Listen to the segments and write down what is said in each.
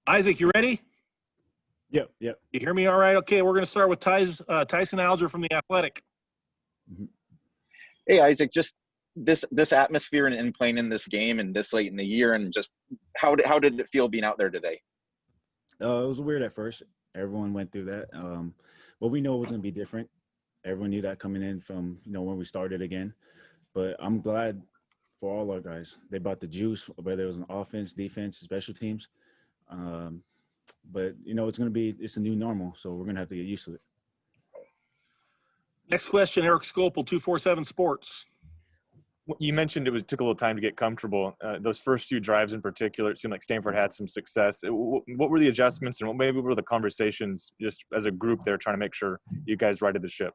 Isaac, you ready? Yep. You hear me all right? Okay, we're going to start with Tyson Alger from The Athletic. Hey, Isaac, just this atmosphere and playing in this game and this late in the year, and just how did it feel being out there today? It was weird at first. Everyone went through that. But we know it was going to be different. Everyone knew that coming in from, when we started again. But I'm glad for all our guys. They brought the juice, whether it was an offense, defense, special teams. But, it's a new normal, so we're going to have to get used to it. Next question, Eric Scopel, 247 Sports. You mentioned it took a little time to get comfortable. Those first few drives in particular, it seemed like Stanford had some success. What were the adjustments and what maybe were the conversations just as a group there trying to make sure you guys righted the ship?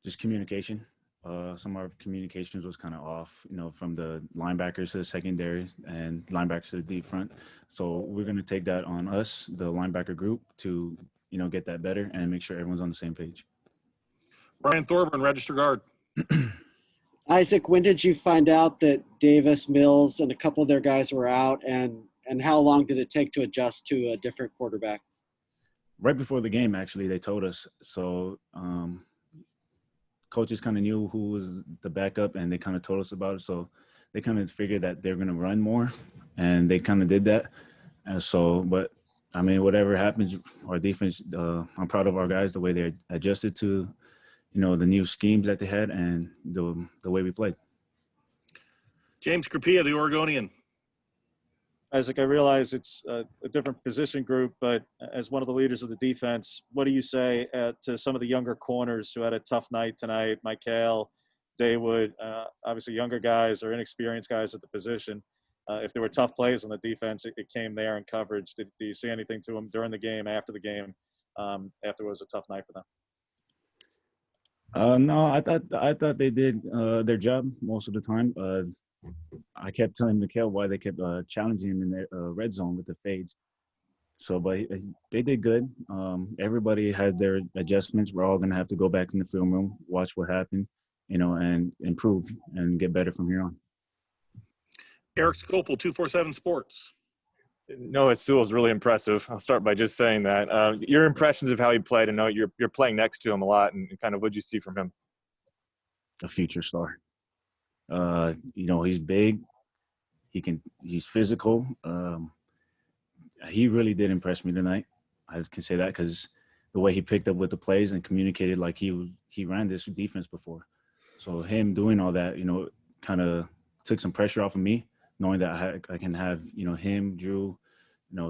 Just communication. Some of our communications was kind of off, from the linebackers to the secondary and linebackers to the deep front. So we're going to take that on us, the linebacker group, to, get that better and make sure everyone's on the same page. Brian Thorburn, Register Guard. Isaac, when did you find out that Davis, Mills, and a couple of their guys were out, and how long did it take to adjust to a different quarterback? Right before the game, actually, they told us. So coaches kind of knew who was the backup, and they kind of told us about it. So they kind of figured that they're going to run more, and they kind of did that. And so, but, whatever happens, our defense, I'm proud of our guys, the way they adjusted to – the new schemes that they had and the way we played. James Crepea, the Oregonian. Isaac, I realize it's a different position group, but as one of the leaders of the defense, what do you say to some of the younger corners who had a tough night tonight? Michael, Daywood, obviously younger guys or inexperienced guys at the position. If there were tough plays on the defense, it came there in coverage. Do you say anything to them during the game, after the game, after it was a tough night for them? No, I thought they did their job most of the time. I kept telling Mikhail why they kept challenging him in the red zone with the fades. So, but they did good. Everybody has their adjustments. We're all going to have to go back in the film room, watch what happened, and improve and get better from here on. Eric Scopel, 247 Sports. Noah Sewell is really impressive. I'll start by just saying that. Your impressions of how he played, and know you're playing next to him a lot, and kind of what did you see from him? A future star. He's big. He's physical. He really did impress me tonight. I can say that because the way he picked up with the plays and communicated like he ran this defense before. So him doing all that, kind of took some pressure off of me, knowing that I can have, him, Drew,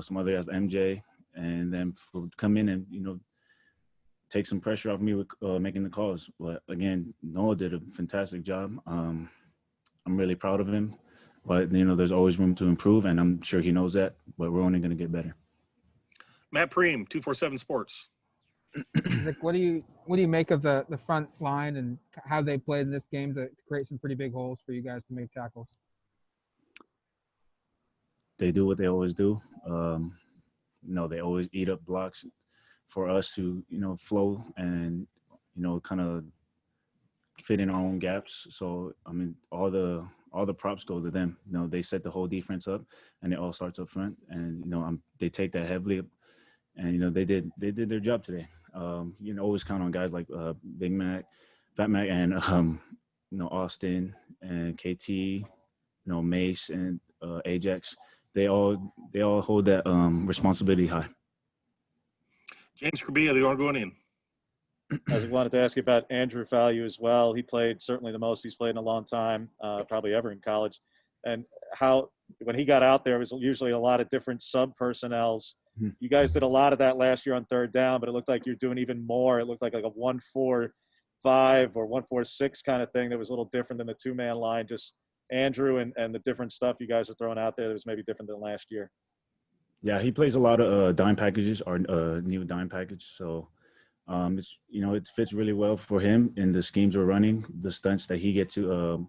some other guys, MJ, and then come in and, take some pressure off me with making the calls. But again, Noah did a fantastic job. I'm really proud of him. But, there's always room to improve, and I'm sure he knows that, but we're only going to get better. Matt Preem, 247 Sports. Nick, what do you make of the front line and how they played in this game to create some pretty big holes for you guys to make tackles? They do what they always do. They always eat up blocks for us to, flow and, kind of fit in our own gaps. So, all the props go to them. They set the whole defense up, and it all starts up front. And, they take that heavily, and, they did their job today. Always count on guys like Big Mac, Fat Mac, and, Austin and KT, Mace and Ajax. They all hold that responsibility high. James Crepea, the Oregonian. I wanted to ask you about Andrew Value as well. He played certainly the most he's played in a long time, probably ever in college. And how, when he got out there, it was usually a lot of different sub-personnels. Mm-hmm. You guys did a lot of that last year on third down, but it looked like you're doing even more. It looked like a 1-4-5 or 1-4-6 kind of thing that was a little different than the two-man line. Just Andrew and the different stuff you guys are throwing out there that was maybe different than last year. Yeah, he plays a lot of dime packages, our new dime package. So, it fits really well for him in the schemes we're running, the stunts that he gets to,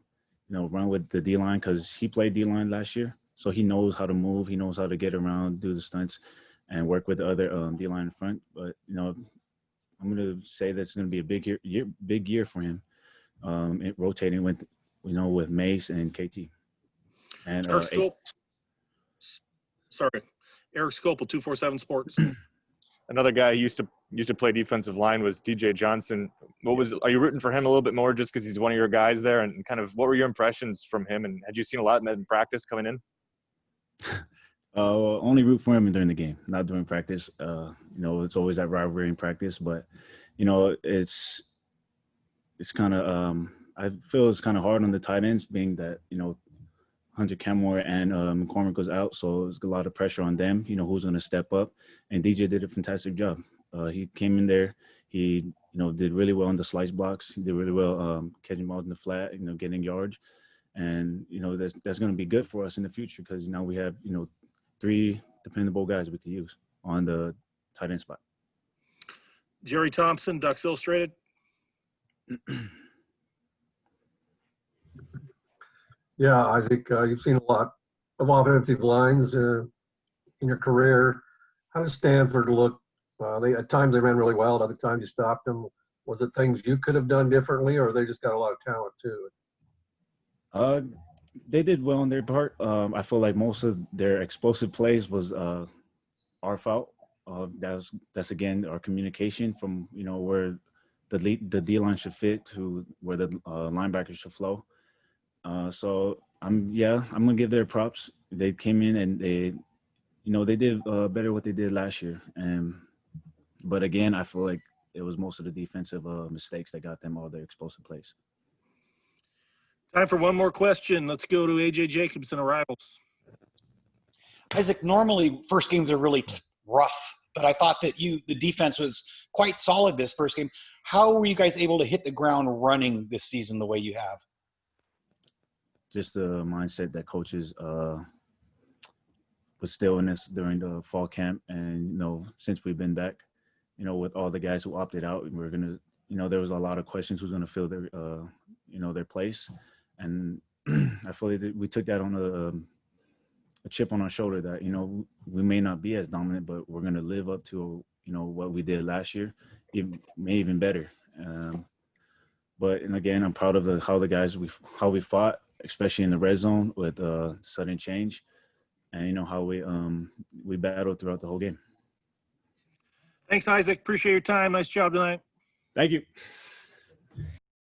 run with the D-line, because he played D-line last year. So he knows how to move. He knows how to get around, do the stunts, and work with the other D-line in front. But, I'm going to say that's going to be a big year for him, rotating with – with Mace and KT. And Eric Scopel, 247 Sports. Another guy who used to play defensive line was DJ Johnson. Are you rooting for him a little bit more just because he's one of your guys there? And kind of what were your impressions from him? And had you seen a lot in practice coming in? Only root for him during the game, not during practice. It's always that rivalry in practice, but it's kind of I feel it's kind of hard on the tight ends, being that Hunter Camore and McCormick was out, so there's a lot of pressure on them. Who's going to step up, and DJ did a fantastic job. He came in there, he did really well on the slice blocks. He did really well catching balls in the flat, getting yards, and that's going to be good for us in the future because now we have 3 dependable guys we could use on the tight end spot. Jerry Thompson, Ducks Illustrated. Yeah, I think you've seen a lot of offensive lines in your career. How does Stanford look? At times they ran really well, at other times you stopped them. Was it things you could have done differently, or they just got a lot of talent too? They did well on their part. I feel like most of their explosive plays was our fault. That's again our communication from where the D line should fit to where the linebackers should flow. So I'm gonna give their props. They came in and they did better what they did last year. But again, I feel like it was most of the defensive mistakes that got them all their explosive plays. Time for one more question. Let's go to AJ Jacobson, Arrivals. Isaac, normally first games are really rough, but I thought that the defense was quite solid this first game. How were you guys able to hit the ground running this season the way you have? Just the mindset that coaches was still in us during the fall camp, and since we've been back, with all the guys who opted out, we're gonna, there was a lot of questions who's gonna fill their, their place, and I feel like we took that on a chip on our shoulder that we may not be as dominant, but we're gonna live up to what we did last year, even better. But again, I'm proud of how the guys how we fought, especially in the red zone with sudden change, and how we battled throughout the whole game. Thanks, Isaac. Appreciate your time. Nice job tonight. Thank you.